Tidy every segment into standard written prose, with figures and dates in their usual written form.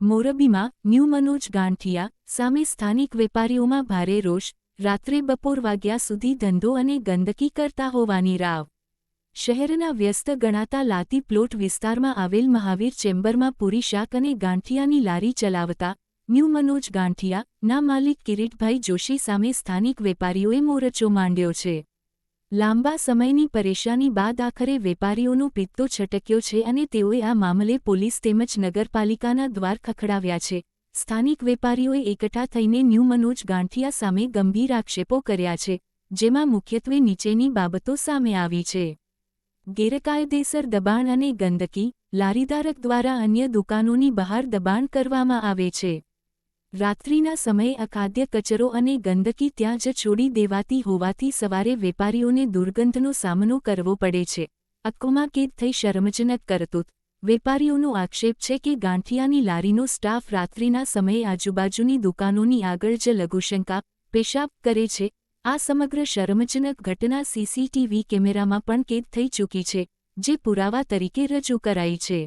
મોરબીમાં ન્યૂ મનોજ ગાંઠિયા સામે સ્થાનિક વેપારીઓમાં ભારે રોષ, રાત્રે બપોર વાગ્યા સુધી ધંધો અને ગંદકી કરતા હોવાની રાવ. શહેરના વ્યસ્ત ગણાતા લાતી પ્લોટ વિસ્તારમાં આવેલ મહાવીર ચેમ્બરમાં પૂરી શાક અને ગાંઠિયાની લારી ચલાવતા ન્યૂ મનોજ ગાંઠિયા ના માલિક કિરીટભાઈ જોશી સામે સ્થાનિક વેપારીઓએ મોરચો માંડ્યો છે. લાંબા સમયની પરેશાની બાદ આખરે વેપારીઓનો પિત્તો છટક્યો છે અને તેઓએ આ મામલે પોલીસ તેમજ નગરપાલિકાના દ્વાર ખખડાવ્યા છે. સ્થાનિક વેપારીઓએ એકઠા થઈને ન્યૂ મનોજ ગાંઠિયા સામે ગંભીર આક્ષેપો કર્યા છે, જેમાં મુખ્યત્વે નીચેની બાબતો સામે આવી છે. ગેરકાયદેસર દબાણ અને ગંદકી, લારીધારક દ્વારા અન્ય દુકાનોની બહાર દબાણ કરવામાં આવે છે. રાત્રિના સમયે અખાદ્ય કચરો અને ગંદકી ત્યાં જ છોડી દેવાતી હોવાથી સવારે વેપારીઓને દુર્ગંધનો સામનો કરવો પડે છે. અક્કોમાં કેદ થઈ શરમજનક કરતૂત. વેપારીઓનો આક્ષેપ છે કે ગાંઠિયાની લારીનો સ્ટાફ રાત્રિના સમયે આજુબાજુની દુકાનોની આગળ જ લઘુશંકા, પેશાબ કરે છે. આ સમગ્ર શરમજનક ઘટના સીસીટીવી કેમેરામાં પણ કેદ થઈ ચૂકી છે, જે પુરાવા તરીકે રજૂ કરાઈ છે.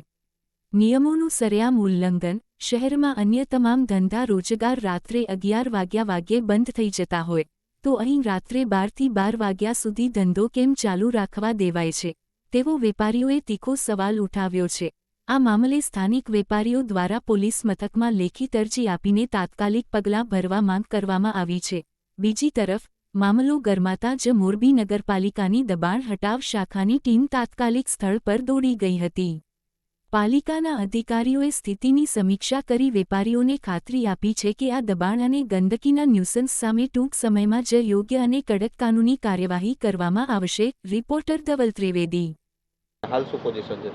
નિયમોનું સરેઆમ ઉલ્લંઘન. શહેરમાં અન્ય તમામ ધંધા રોજગાર રાત્રે 11 વાગ્યે બંધ થઈ જતા હોય, તો અહીં રાત્રે 12 વાગ્યા સુધી ધંધો કેમ ચાલુ રાખવા દેવાય છે, તેવો વેપારીઓએ તીખો સવાલ ઉઠાવ્યો છે. આ મામલે સ્થાનિક વેપારીઓ દ્વારા પોલીસ મથકમાં લેખિત અરજી આપીને તાત્કાલિક પગલાં ભરવા માંગ કરવામાં આવી છે. બીજી તરફ, મામલો ગરમાતા જ મોરબી નગરપાલિકાની દબાણ હટાવ શાખાની ટીમ તાત્કાલિક સ્થળ પર દોડી ગઈ હતી. પાલિકાના અધિકારીઓએ સ્થિતિની સમીક્ષા કરી વેપારીઓને ખાતરી આપી છે કે આ દબાણ અને ગંદકીના ન્યુસન્સ સામે ટૂંક સમયમાં જ યોગ્ય અને કડક કાનૂની કાર્યવાહી કરવામાં આવશે. રિપોર્ટર ધવલ ત્રિવેદી. હાલ શું પોઝિશન છે?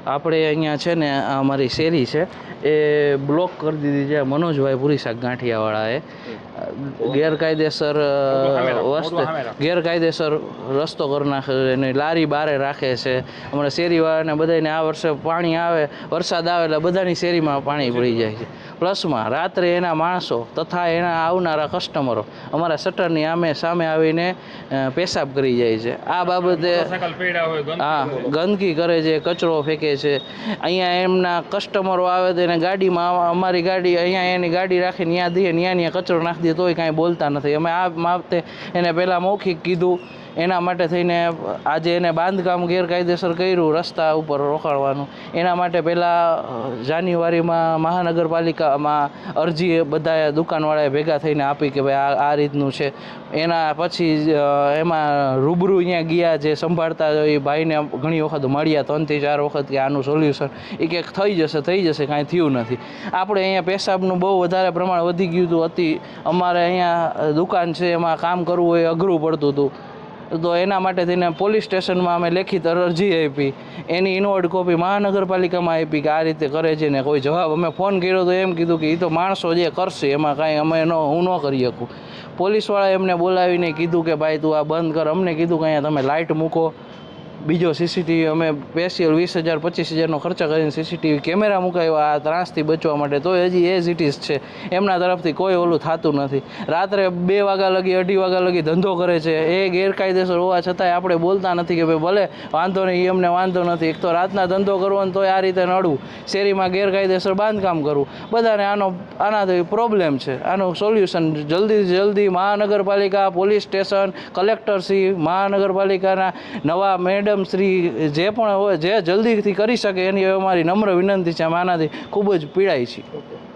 આપણે અહીંયા છે ને અમારી શેરી છે એ બ્લોક કરી દીધી છે મનોજભાઈ પૂરી શાક ગાંઠિયાવાળાએ. ગેરકાયદેસર રસ્તો કરી નાખે છે અને લારી બારે રાખે છે. અમારા શેરીવાળાને બધાને આ વર્ષે પાણી આવે, વરસાદ આવે એટલે બધાની શેરીમાં પાણી પડી જાય છે. પ્લસમાં રાત્રે એના માણસો તથા એના આવનારા કસ્ટમરો અમારા શટરની સામે આવીને પેશાબ કરી જાય છે. આ બાબતે ગંદકી કરે છે, કચરો ફેંકે છે. અહીંયા એમના કસ્ટમરો આવે તો એને ગાડીમાં અમારી ગાડી અહીંયા એની ગાડી રાખીને ત્યાં કચરો નાખી દે તોય કાંઈ બોલતા નથી. અમે આ બાબતે એને પહેલાં મૌખિક કીધું. એના માટે થઈને આજે એને બાંધકામ ગેરકાયદેસર કર્યું રસ્તા ઉપર રોકાવાનું. એના માટે પહેલાં જાન્યુઆરીમાં મહાનગરપાલિકામાં અરજી બધા દુકાનવાળાએ ભેગા થઈને આપી કે ભાઈ આ રીતનું છે. એના પછી એમાં રૂબરૂ અહીંયા ગયા, જે સંભાળતા એ ભાઈને ઘણી વખત મળ્યા, 3 થી 4 વખત, કે આનું સોલ્યુશન એ કે થઈ જશે, કાંઈ થયું નથી. આપણે અહીંયા પેશાબનું બહુ વધારે પ્રમાણ વધી ગયું હતું. અમારે અહીંયા દુકાન છે, એમાં કામ કરવું હોય અઘરું પડતું હતું. તો એના માટે થઈને પોલીસ સ્ટેશનમાં અમે લેખિત અરજી આપી. એની ઇનવર્ડ કોપી મહાનગરપાલિકામાં આપી કે આ રીતે કરે છે ને કોઈ જવાબ. અમે ફોન કર્યો તો એમ કીધું કે એ તો માણસો જે કરશે એમાં કાંઈ હું ન કરી શકું. પોલીસવાળાએ એમને બોલાવીને કીધું કે ભાઈ તું આ બંધ કર. અમને કીધું કે અહીંયા તમે લાઇટ મૂકો, બીજો સીસીટીવી અમે સ્પેશિયલ 20,000-25,000નો ખર્ચા કરીને સીસીટીવી કેમેરા મુકાવ્યા આ ત્રાસથી બચવા માટે, તો હજી એઝ ઇટ ઇઝ છે. એમના તરફથી કોઈ ઓલું થતું નથી. રાત્રે 2 વાગ્યા લગી 2:30 વાગ્યા લગી ધંધો કરે છે. એ ગેરકાયદેસર હોવા છતાંય આપણે બોલતા નથી કે ભાઈ ભલે વાંધો નહીં, એમને વાંધો નથી. એક તો રાતના ધંધો કરવો ને તોય આ રીતે નડવું, શેરીમાં ગેરકાયદેસર બાંધકામ કરવું, બધાને આનાથી પ્રોબ્લેમ છે. આનું સોલ્યુશન જલ્દી મહાનગરપાલિકા, પોલીસ સ્ટેશન, કલેક્ટરશ્રી, મહાનગરપાલિકાના નવા મેડમ શ્રી જે પણ હોય, જે જલ્દીથી કરી શકે એની અમારી નમ્ર વિનંતી છે. આનાથી ખૂબ જ પીડાય છે.